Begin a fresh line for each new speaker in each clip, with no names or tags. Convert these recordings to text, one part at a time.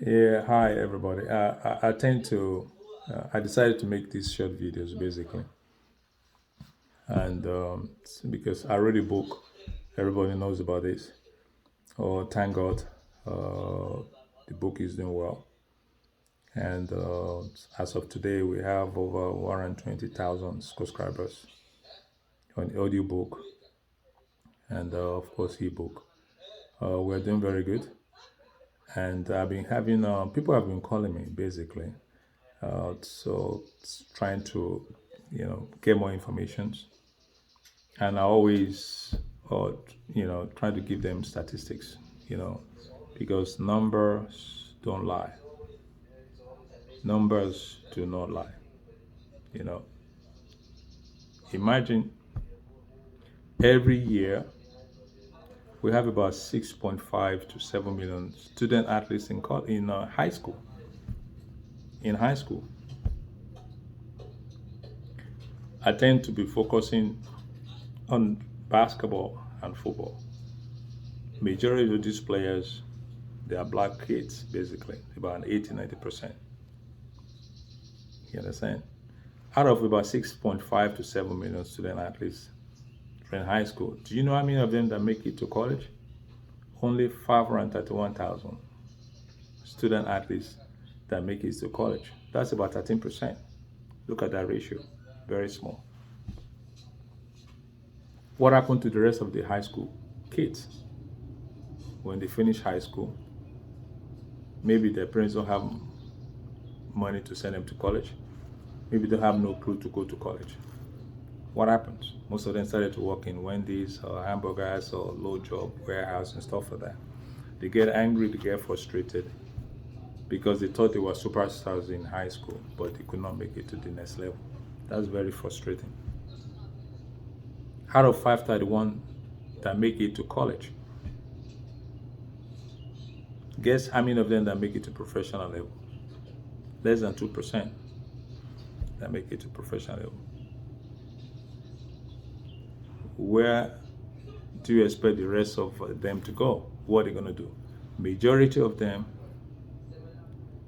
Yeah, hi everybody. I decided to make these short videos basically, and because I read a book, everybody knows about this. Oh, thank God, uh, the book is doing well, and as of today, we have over 120,000 subscribers on the audiobook and of course ebook. We're doing very good, and I've been having people have been calling me basically, so trying to get more information, and I always uh, try to give them statistics, you know because numbers don't lie. Numbers do not lie. you know Imagine every year we have about 6.5 to 7 million student athletes in high school. In high school, I tend to be focusing on basketball and football. Majority of these players, they are black kids basically, about 80-90%. You understand? Out of about 6.5 to 7 million student athletes in high school, do you know how many of them that make it to college? Only 531,000 student athletes that make it to college. That's about 13%. Look at that ratio. Very small. What happened to the rest of the high school kids when they finish high school? Maybe their parents don't have money to send them to college. Maybe they have no clue to go to college. What happens? Most of them started to work in Wendy's or hamburgers or low job warehouse and stuff like that. They get angry, they get frustrated because they thought they were superstars in high school, but they could not make it to the next level. That's very frustrating. Out of 531 that make it to college, guess how many of them that make it to professional level? Less than 2% that make it to professional level. Where do you expect the rest of them to go? What are they going to do? Majority of them,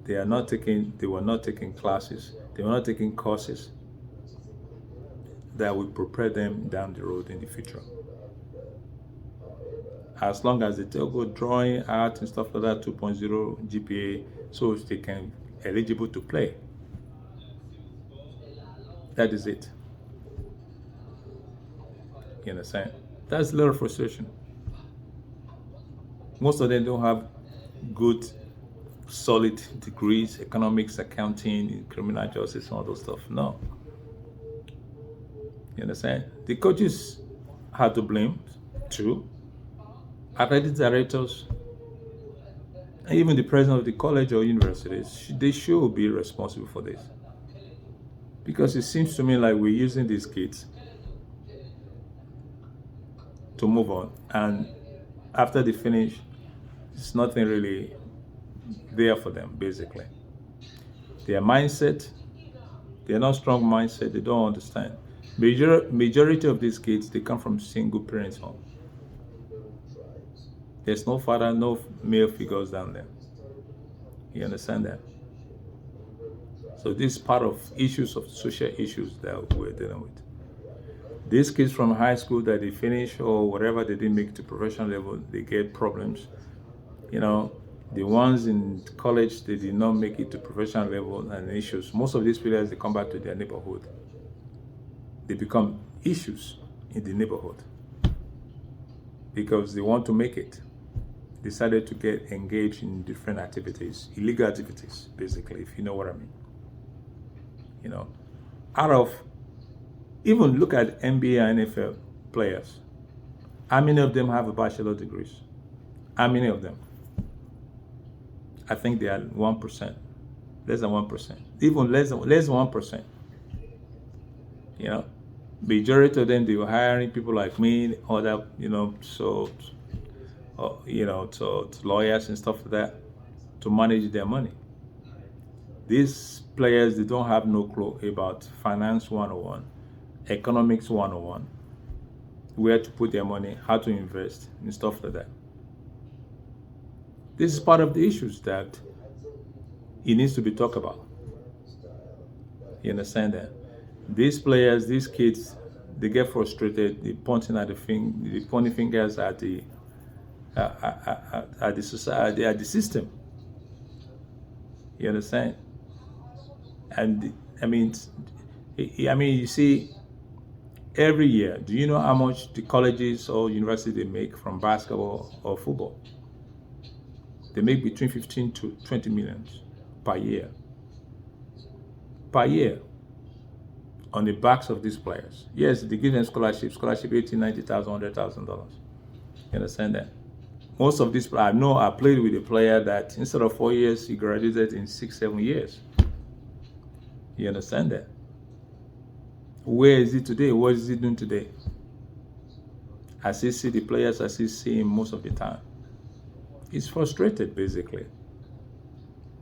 they were not taking classes, they were not taking courses that would prepare them down the road in the future. As long as they still go drawing art and stuff like that, 2.0 GPA, so they can eligible to play. That is it. You understand? That's a little frustration. Most of them don't have good, solid degrees, economics, accounting, criminal justice, and all those stuff. No. You understand? The coaches had to blame too. Athletic directors, and even the president of the college or universities, they should be responsible for this. Because it seems to me like we're using these kids to move on. And after they finish, it's nothing really there for them, basically. Their mindset, they're not strong mindset, they don't understand. Majority of these kids, they come from single parents home. There's no father, no male figures down there. You understand that? So this is part of issues of social issues that we're dealing with. These kids from high school that they finish or whatever they didn't make to professional level, they get problems. You know, the ones in college they did not make it to professional level and issues. Most of these players they come back to their neighborhood. They become issues in the neighborhood because they want to make it. Decided to get engaged in different activities, illegal activities, basically, if you know what I mean. You know, out of even look at NBA and NFL players. How many of them have a bachelor degrees? How many of them? I think they are 1%, less than 1%, even less than 1%. You know, majority of them they were hiring people like me, other to lawyers and stuff like that to manage their money. These players they don't have no clue about finance 101, economics 101, where to put their money, how to invest, and stuff like that. This is part of the issues that it needs to be talked about. You understand that? These players, these kids, they get frustrated. They pointing at the pointing fingers at the at the society, at the system. You understand? And I mean, you see, every year, do you know how much the colleges or university they make from basketball or football? They make between 15 to 20 millions per year. Per year. On the backs of these players. Yes, they give them scholarship 80, 90,000, $100,000. You understand that? Most of these, I know I played with a player that instead of 4 years, he graduated in 6, 7 years. You understand that? Where is he today? What is he doing today? I still see the players, I still see him most of the time. He's frustrated, basically.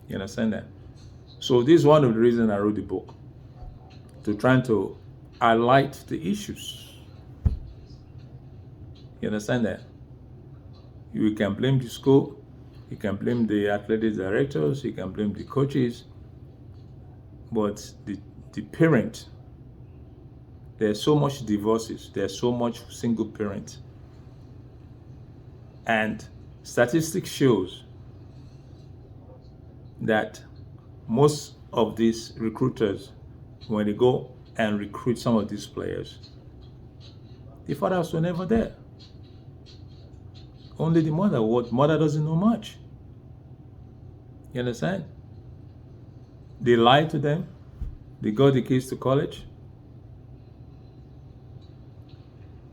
You understand that? So this is one of the reasons I wrote the book, to try to highlight the issues. You understand that? You can blame the school, you can blame the athletic directors, you can blame the coaches, but the parent, there's so much divorces, there's so much single parent. And statistics shows that most of these recruiters, when they go and recruit some of these players, the fathers were never there. Only the mother. What mother doesn't know much. You understand? They lie to them. They got the kids to college.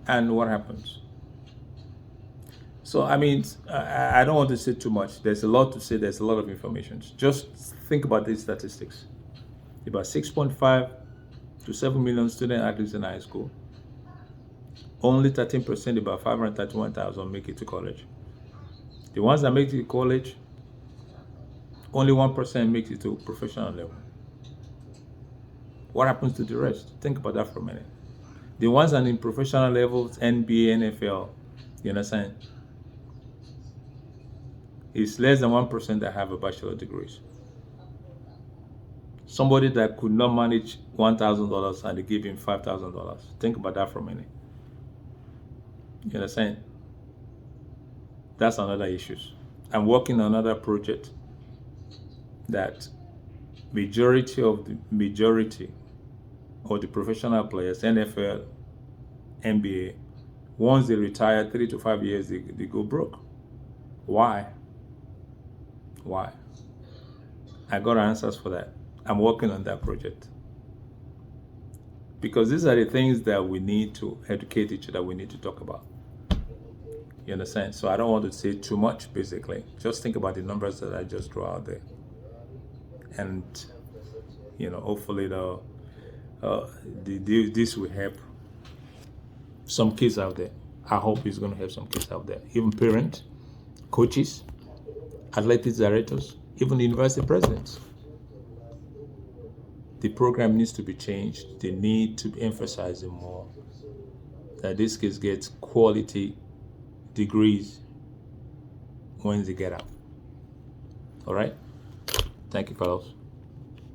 And what happens? So, I mean, I don't want to say too much. There's a lot to say. There's a lot of information. Just think about these statistics. About 6.5 to 7 million student athletes in high school. Only 13%, about 531,000, make it to college. The ones that make it to college, only 1% makes it to professional level. What happens to the rest? Think about that for a minute. The ones that are in professional levels, NBA, NFL, you understand? It's less than 1% that have a bachelor degrees. Somebody that could not manage $1,000 and they give him $5,000. Think about that for a minute. You understand? That's another issue. I'm working on another project that majority of the professional players, NFL, NBA, once they retire, 3 to 5 years, they go broke. Why? I got answers for that. I'm working on that project. Because these are the things that we need to educate each other, we need to talk about. You understand? So I don't want to say too much, basically. Just think about the numbers that I just drew out there. And, hopefully this will help some kids out there. I hope it's going to help some kids out there. Even parents, coaches, athletics directors, even university presidents. The program needs to be changed. They need to emphasize it more. That these kids get quality degrees when they get out. All right? Thank you, fellows.